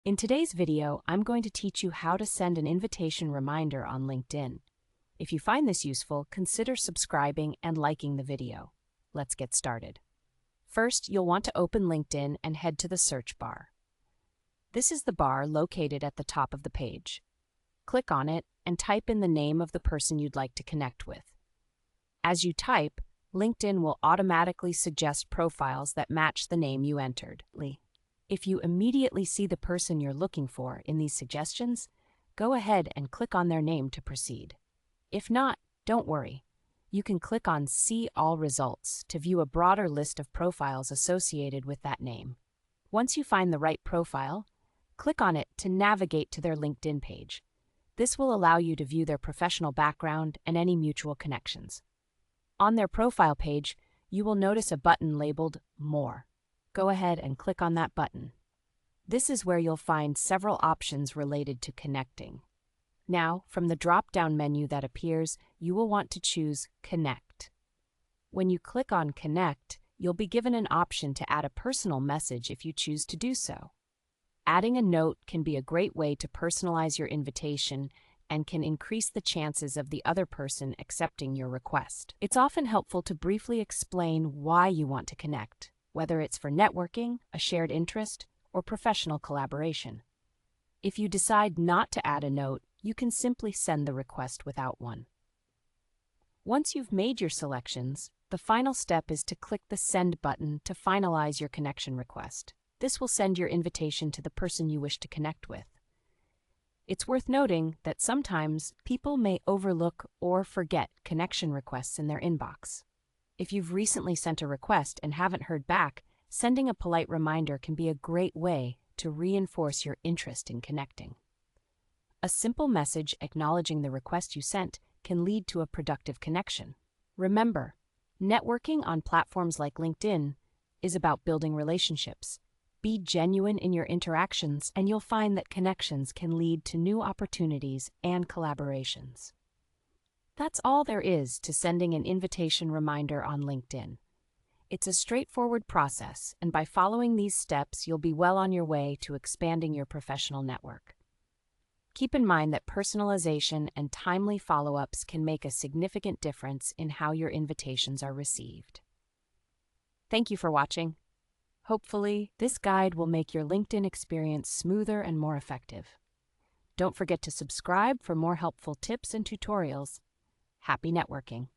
In today's video, I'm going to teach you how to send an invitation reminder on LinkedIn. If you find this useful, consider subscribing and liking the video. Let's get started. First, you'll want to open LinkedIn and head to the search bar. This is the bar located at the top of the page. Click on it and type in the name of the person you'd like to connect with. As you type, LinkedIn will automatically suggest profiles that match the name you entered. If you immediately see the person you're looking for in these suggestions, go ahead and click on their name to proceed. If not, don't worry. You can click on See All Results to view a broader list of profiles associated with that name. Once you find the right profile, click on it to navigate to their LinkedIn page. This will allow you to view their professional background and any mutual connections. On their profile page, you will notice a button labeled More. Go ahead and click on that button. This is where you'll find several options related to connecting. Now, from the drop-down menu that appears, you will want to choose Connect. When you click on Connect, you'll be given an option to add a personal message if you choose to do so. Adding a note can be a great way to personalize your invitation and can increase the chances of the other person accepting your request. It's often helpful to briefly explain why you want to connect, whether it's for networking, a shared interest, or professional collaboration. If you decide not to add a note, you can simply send the request without one. Once you've made your selections, the final step is to click the Send button to finalize your connection request. This will send your invitation to the person you wish to connect with. It's worth noting that sometimes people may overlook or forget connection requests in their inbox. If you've recently sent a request and haven't heard back, sending a polite reminder can be a great way to reinforce your interest in connecting. A simple message acknowledging the request you sent can lead to a productive connection. Remember, networking on platforms like LinkedIn is about building relationships. Be genuine in your interactions, and you'll find that connections can lead to new opportunities and collaborations. That's all there is to sending an invitation reminder on LinkedIn. It's a straightforward process, and by following these steps, you'll be well on your way to expanding your professional network. Keep in mind that personalization and timely follow-ups can make a significant difference in how your invitations are received. Thank you for watching. Hopefully, this guide will make your LinkedIn experience smoother and more effective. Don't forget to subscribe for more helpful tips and tutorials. Happy networking!